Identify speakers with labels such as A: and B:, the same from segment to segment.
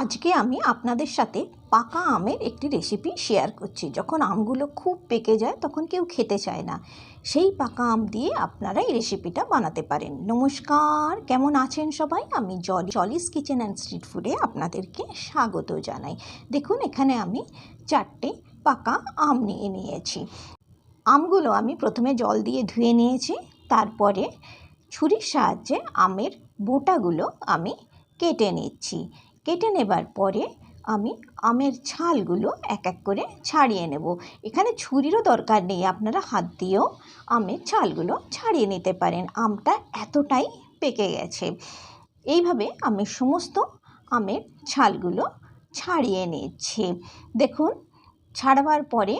A: আজকে আমি আপনাদের সাথে পাকা আমের একটি রেসিপি শেয়ার করছি। যখন আমগুলো খুব পেকে যায় তখন কেউ খেতে চায় না, সেই পাকা আম দিয়ে আপনারা এই রেসিপিটা বানাতে পারেন। নমস্কার, কেমন আছেন সবাই? আমি জলিস কিচেন অ্যান্ড স্ট্রিট ফুডে আপনাদেরকে স্বাগত জানাই। দেখুন, এখানে আমি 4টে পাকা আম নিয়ে নিয়েছি। আমগুলো আমি প্রথমে জল দিয়ে ধুয়ে নিয়েছি, তারপরে ছুরির সাহায্যে আমের বোটাগুলো আমি কেটে নিচ্ছি। কেটে নেবার পরে আমি আমের ছালগুলো এক এক করে ছাড়িয়ে নেব। এখানে ছুরিরও দরকার নেই, আপনারা হাত দিয়েও আমের ছালগুলো ছাড়িয়ে নিতে পারেন। আমটা এতটাই পেকে গেছে। এইভাবে আমি সমস্ত আমের ছালগুলো ছাড়িয়ে নিচ্ছি। দেখুন, ছাড়াবার পরে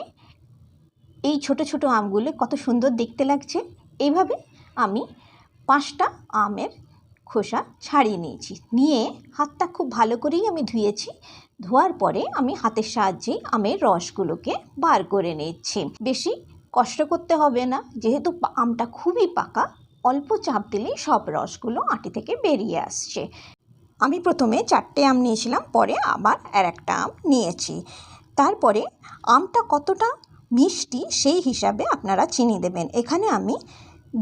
A: এই ছোট ছোট আমগুলো কত সুন্দর দেখতে লাগছে। এইভাবে আমি 5টা আমের খোসা ছাড়িয়ে নিয়েছি। নিয়ে হাতটা খুব ভালো করেই আমি ধুয়েছি। ধোয়ার পরে আমি হাতের সাহায্যেই আমের রসগুলোকে বার করে নিচ্ছি। বেশি কষ্ট করতে হবে না, যেহেতু আমটা খুবই পাকা, অল্প চাপ দিলেই সব রসগুলো আটি থেকে বেরিয়ে আসছে। আমি প্রথমে 4টে আম নিয়েছিলাম, পরে আবার একটা আম নিয়েছি। তারপরে আমটা কতটা মিষ্টি সেই হিসাবে আপনারা চিনি দেবেন। এখানে আমি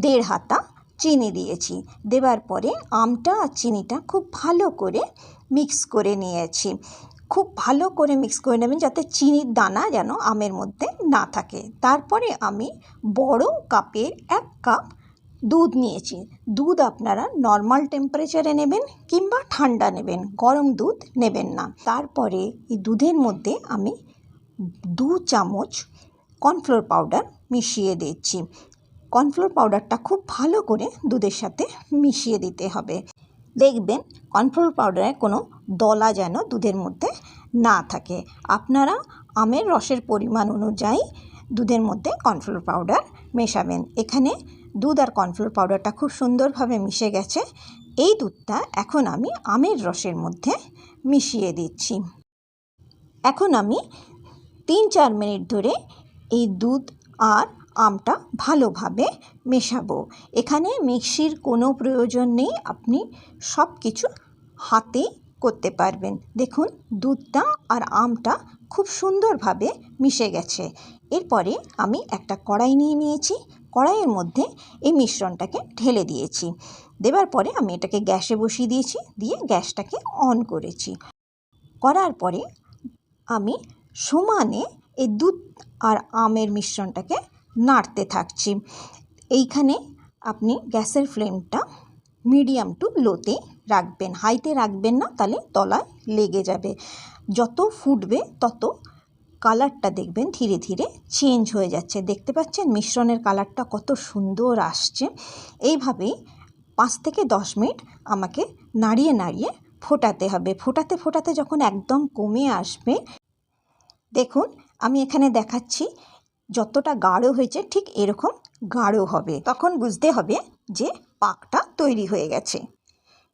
A: 1.5 হাতা চিনি দিয়েছি। দেবার পরে আমটা আর চিনিটা খুব ভালো করে মিক্স করে নিয়েছি। খুব ভালো করে মিক্স করে নেবেন, যাতে চিনির দানা যেন আমের মধ্যে না থাকে। তারপরে আমি বড় কাপের 1 কাপ দুধ নিয়েছি। দুধ আপনারা নর্মাল টেম্পারেচারে নেবেন কিংবা ঠান্ডা নেবেন, গরম দুধ নেবেন না। তারপরে এই দুধের মধ্যে আমি 2 চামচ কর্নফ্লোর পাউডার মিশিয়ে দিচ্ছি। কর্নফ্লোর পাউডারটা খুব ভালো করে দুধের সাথে মিশিয়ে দিতে হবে। দেখবেন কর্নফ্লোর পাউডারে কোনো দলা যেন দুধের মধ্যে না থাকে। আপনারা আমের রসের পরিমাণ অনুযায়ী দুধের মধ্যে কর্নফ্লোর পাউডার মেশাবেন। এখানে দুধ আর কর্নফ্লোর পাউডারটা খুব সুন্দরভাবে মিশে গেছে। এই দুধটা এখন আমি আমের রসের মধ্যে মিশিয়ে দিচ্ছি। এখন আমি 3-4 মিনিট ধরে এই দুধ আর আমটা ভালোভাবে মেশাবো। এখানে মিক্সির কোনো প্রয়োজন নেই, আপনি সব কিছু হাতেই করতে পারবেন। দেখুন, দুধটা আর আমটা খুব সুন্দরভাবে মিশে গেছে। এরপরে আমি একটা কড়াই নিয়ে নিয়েছি। কড়াইয়ের মধ্যে এই মিশ্রণটাকে ঢেলে দিয়েছি। দেবার পরে আমি এটাকে গ্যাসে বসিয়ে দিয়েছি, দিয়ে গ্যাসটাকে অন করেছি। করার পরে আমি সমানে এই দুধ আর আমের মিশ্রণটাকে নাড়তে থাকছি। এইখানে আপনি গ্যাসের ফ্লেমটা মিডিয়াম টু লোতে রাখবেন, হাইতে রাখবেন না, তাহলে তলায় লেগে যাবে। যত ফুটবে তত কালারটা দেখবেন ধীরে ধীরে চেঞ্জ হয়ে যাচ্ছে। দেখতে পাচ্ছেন মিশ্রণের কালারটা কত সুন্দর আসছে। এইভাবেই 5 থেকে 10 মিনিট আমাকে নাড়িয়ে নাড়িয়ে ফোটাতে হবে। ফোটাতে ফোটাতে যখন একদম কমে আসবে, দেখুন আমি এখানে দেখাচ্ছি, যতটা গাঢ় হয়েছে ঠিক এরকম গাঢ় হবে। তখন বুঝতে হবে যে পাকটা তৈরি হয়ে গেছে।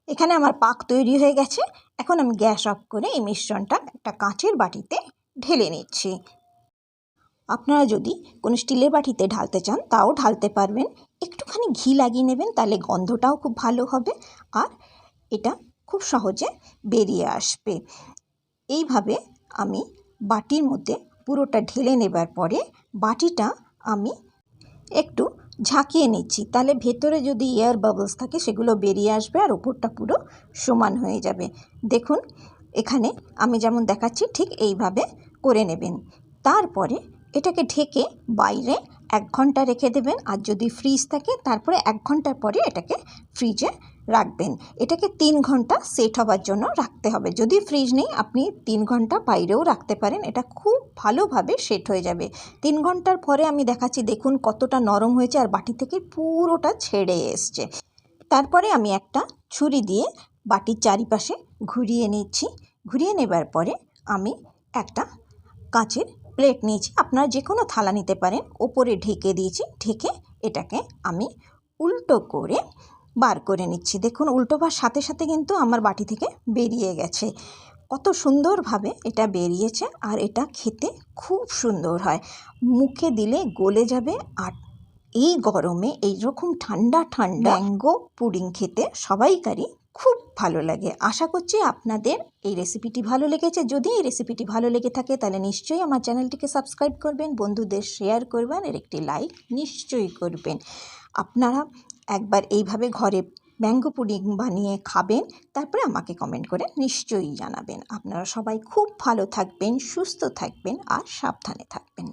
A: এখানে আমার পাক তৈরি হয়ে গেছে। এখন আমি গ্যাস অফ করে এই মিশ্রণটা একটা কাঁচের বাটিতে ঢেলে নিচ্ছি। আপনারা যদি কোনো স্টিলের বাটিতে ঢালতে চান তাও ঢালতে পারবেন। একটুখানি ঘি লাগিয়ে নেবেন, তাহলে গন্ধটাও খুব ভালো হবে আর এটা খুব সহজে বেরিয়ে আসবে। এইভাবে আমি বাটির মধ্যে পুরোটা ঢেলে নেবার পরে বাটিটা আমি একটু ঝাঁকিয়ে নিচ্ছি, তাহলে ভেতরে যদি এয়ার বাবলস থাকে সেগুলো বেরিয়ে আসবে আর ওপরটা পুরো সমান হয়ে যাবে। দেখুন, এখানে আমি যেমন দেখাচ্ছি ঠিক এইভাবে করে নেবেন। তারপরে এটাকে ঢেকে বাইরে 1 ঘন্টা রেখে দেবেন। আর যদি ফ্রিজ থাকে তারপরে 1 ঘন্টার পরে এটাকে ফ্রিজে রাখবেন। এটাকে 3 ঘন্টা সেট হবার জন্য রাখতে হবে। যদি ফ্রিজ নেই আপনি 3 ঘন্টা বাইরেও রাখতে পারেন, এটা খুব ভালোভাবে সেট হয়ে যাবে। 3 ঘন্টার পরে আমি দেখাচ্ছি, দেখুন কতটা নরম হয়েছে আর বাটি থেকে পুরোটা ছেড়ে এসছে। তারপরে আমি একটা ছুরি দিয়ে বাটির চারিপাশে ঘুরিয়ে নিচ্ছি। ঘুরিয়ে নেবার পরে আমি একটা কাঁচের প্লেট নিয়েছি, আপনারা যে কোনো থালা নিতে পারেন, ওপরে ঢেকে দিয়েছি। ঢেকে এটাকে আমি উল্টো করে বার করে নিচ্ছি। দেখুন, উল্টোবার সাথে সাথে কিন্তু আমার বাটি থেকে বেরিয়ে গেছে। কত সুন্দরভাবে এটা বেরিয়েছে আর এটা খেতে খুব সুন্দর হয়, মুখে দিলে গলে যাবে। আর এই গরমে এইরকম ঠান্ডা ঠান্ডা ম্যাঙ্গো পুডিং খেতে সবাইকারই খুব ভালো লাগে। আশা করছি আপনাদের এই রেসিপিটি ভালো লেগেছে। যদি এই রেসিপিটি ভালো লেগে থাকে তাহলে নিশ্চয়ই আমার চ্যানেলটিকে সাবস্ক্রাইব করবেন, বন্ধুদের শেয়ার করবেন, এর একটি লাইক নিশ্চয়ই করবেন। আপনারা একবার এইভাবে ঘরে ম্যাঙ্গো পুডিং বানিয়ে খাবেন, তারপরে আমাকে কমেন্ট করে নিশ্চয়ই জানাবেন। আপনারা সবাই খুব ভালো থাকবেন, সুস্থ থাকবেন আর সাবধানে থাকবেন।